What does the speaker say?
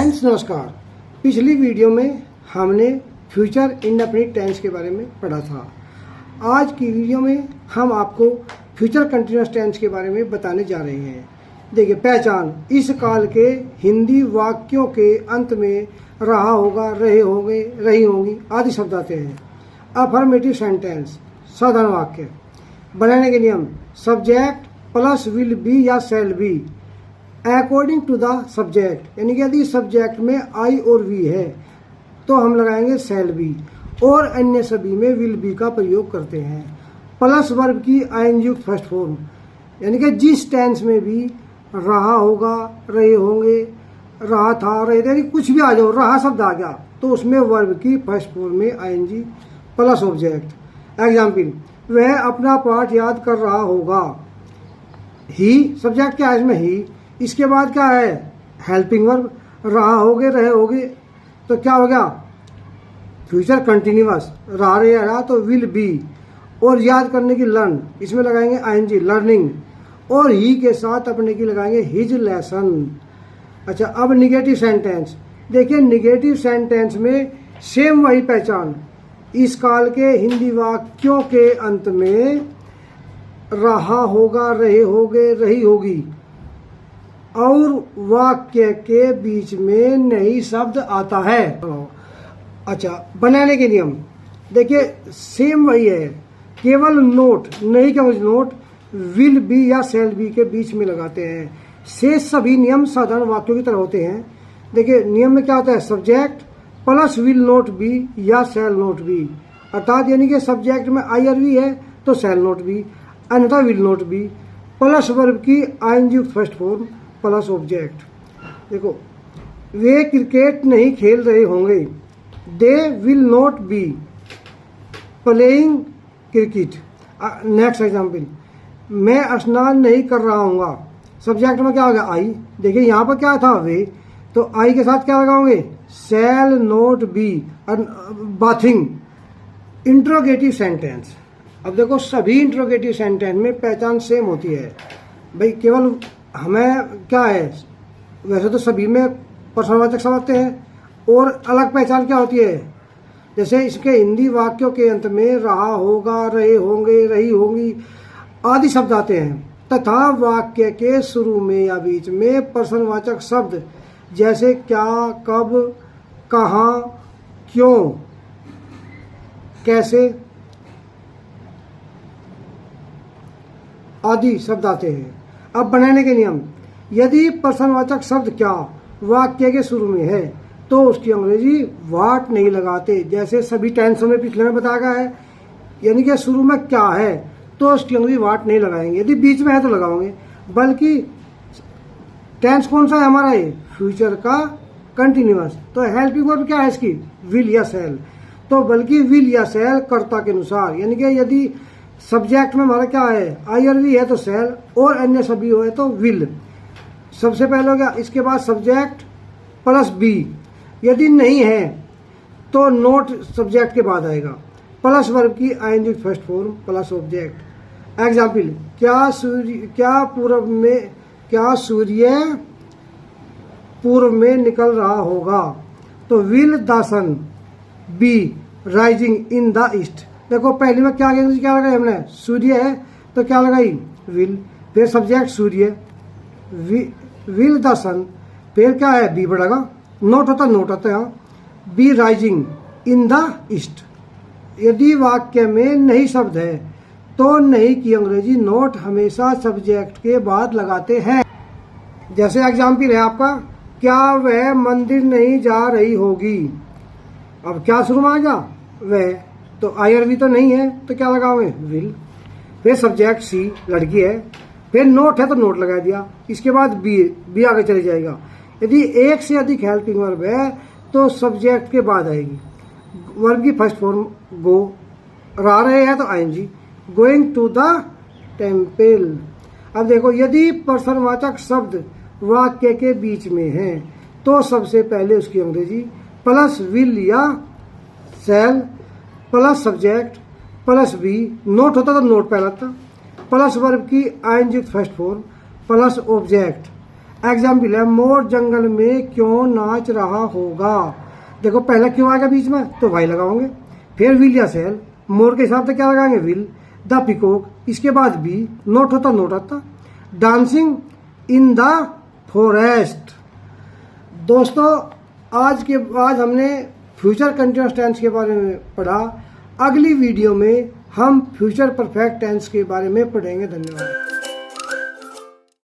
Friends नमस्कार। पिछली video में हमने फ्यूचर इंडेफिनिट टेंस के बारे में पढ़ा था। आज की वीडियो में हम आपको फ्यूचर कंटिन्यूअस टेंस के बारे में बताने जा रहे हैं। देखिए, पहचान इस काल के हिंदी वाक्यों के अंत में रहा होगा, रहे होंगे, रही होंगी आदि शब्द आते हैं। अफर्मेटिव सेंटेंस साधारण वाक्य। बनाने के नियम सब्जेक्ट प्लस विल बी या shall be according to the subject, यानी कि यदि सब्जेक्ट में आई और वी है तो हम लगाएंगे शैल बी, और अन्य सभी में विल बी का प्रयोग करते हैं। प्लस वर्ब की आईएनजी युक्त फर्स्ट फॉर्म, यानी कि जिस टेंस में भी रहा होगा, रहे होंगे, रहा था, रहे थे, कुछ भी आ जाओ, रहा शब्द आ गया तो उसमें वर्ब की फर्स्ट फॉर्म में आईएनजी प्लस ऑब्जेक्ट। एग्जाम्पल, वह अपना पाठ याद कर रहा होगा। ही सब्जेक्ट क्या है इसमें, ही। इसके बाद क्या है, हेल्पिंग वर्ब। रहा होगे, रहे होगे तो क्या हो गया, फ्यूचर कंटिन्यूअस। रहा रहा तो विल बी, और याद करने की लर्न, इसमें लगाएंगे आईएनजी लर्निंग, और ही के साथ अपने की लगाएंगे हिज लेसन। अच्छा, अब निगेटिव सेंटेंस। देखिए, निगेटिव सेंटेंस में सेम वही पहचान। इस काल के हिंदी वाक्यों के अंत में रहा होगा, रहे होगे, रही होगी और वाक्य के बीच में नई शब्द आता है। अच्छा, बनाने के नियम। देखिए, सेम वही है, केवल नोट नहीं क्या नोट विल बी या शैल बी के बीच में लगाते हैं। शेष सभी नियम साधारण वाक्यों की तरह होते हैं। देखिए, नियम में क्या होता है, subject plus will not be या शैल नोट बी, अर्थात यानी कि सब्जेक्ट में आई और वी है तो शैल नोट बी, अन्यथा will not be. Plus verb की आईएनजी युक्त फर्स्ट फॉर्म प्लस ऑब्जेक्ट। देखो, वे क्रिकेट नहीं खेल रहे होंगे, they will not be playing cricket. Next example, मैं स्नान नहीं कर रहा हूँगा। सब्जेक्ट में क्या हो गया, आई। देखिए, यहाँ पर क्या था, वे, तो आई के साथ क्या लगाओगे, shall not be bathing. Interrogative sentence. अब देखो, सभी इंट्रोगेटिव सेंटेंस में पहचान सेम होती है भाई, केवल हमें क्या है, वैसे तो सभी में प्रश्नवाचक शब्द आते हैं और अलग पहचान क्या होती है। जैसे इसके हिंदी वाक्यों के अंत में रहा होगा, रहे होंगे, रही होंगी आदि शब्द आते हैं, तथा वाक्य के शुरू में या बीच में प्रश्नवाचक शब्द जैसे क्या, कब, कहाँ, क्यों, कैसे आदि शब्द आते हैं। अब बनाने के नियम। यदि प्रश्नवाचक शब्द क्या वाक्य के शुरू में है तो उसकी अंग्रेजी वाट नहीं लगाते, जैसे सभी टेंसों में पिछले में बताया गया है। यानी कि शुरू में क्या है तो उसकी अंग्रेजी वाट नहीं लगाएंगे, यदि बीच में है तो लगाओगे। बल्कि टेंस कौन सा है हमारा, ये फ्यूचर का कंटिन्यूअस, तो हेल्पिंग वर्ब क्या है इसकी, विल या शैल। तो बल्कि विल या शैल कर्ता के अनुसार, यानी कि यदि सब्जेक्ट में हमारा क्या है, आई और वी है तो शैल, और अन्य सभी हो है तो विल। सबसे पहले हो गया, इसके बाद सब्जेक्ट प्लस बी। यदि नहीं है तो नोट सब्जेक्ट के बाद आएगा, प्लस वर्ब की ING first form plus object. Example, क्या सूर्य पूर्व में निकल रहा होगा, तो will the sun be rising in the east. देखो, पहले में क्या लगाई हमने, सूर्य है तो क्या लगाई, विल, फिर सब्जेक्ट सूर्य, विल द सन, फिर क्या है, बी बढ़ेगा, नोट होता है यहाँ, B rising in the east. यदि वाक्य में नहीं शब्द है तो नहीं की अंग्रेजी नोट हमेशा सब्जेक्ट के बाद लगाते हैं। जैसे एग्जाम्पल है आपका, क्या वह मंदिर नहीं जा रही होगी। अब क्या शुरू में आ गया, वह, तो आई और वी तो नहीं है तो क्या लगाओगे, विल, फिर सब्जेक्ट सी लड़की है, फिर नोट है तो नोट लगा दिया, इसके बाद बी आगे चले जाएगा। यदि एक से अधिक हेल्पिंग वर्ब है तो सब्जेक्ट के बाद आएगी वर्ब की फर्स्ट फॉर्म गो। रहा रहे है तो ING, going to the temple. अब देखो, यदि प्रश्नवाचक शब्द वाक्य के बीच में है तो सबसे पहले उसकी अंग्रेजी प्लस विल या shall plus subject plus be, not होता तो नोट पहला था, प्लस वर्ब की ING first form plus object. Example है, मोर जंगल में क्यों नाच रहा होगा। देखो पहला क्यों आएगा बीच में, तो वाई लगाओगे। फिर विल या सेल, मोर के हिसाब से क्या लगाएंगे, विल। द पिकॉक, इसके बाद बी, नोट होता नोट आता। Dancing in the forest. दोस्तों आज हमने फ्यूचर कंटिन्यूअस टेंस के बारे में पढ़ा। अगली वीडियो में हम फ्यूचर परफेक्ट टेंस के बारे में पढ़ेंगे। धन्यवाद।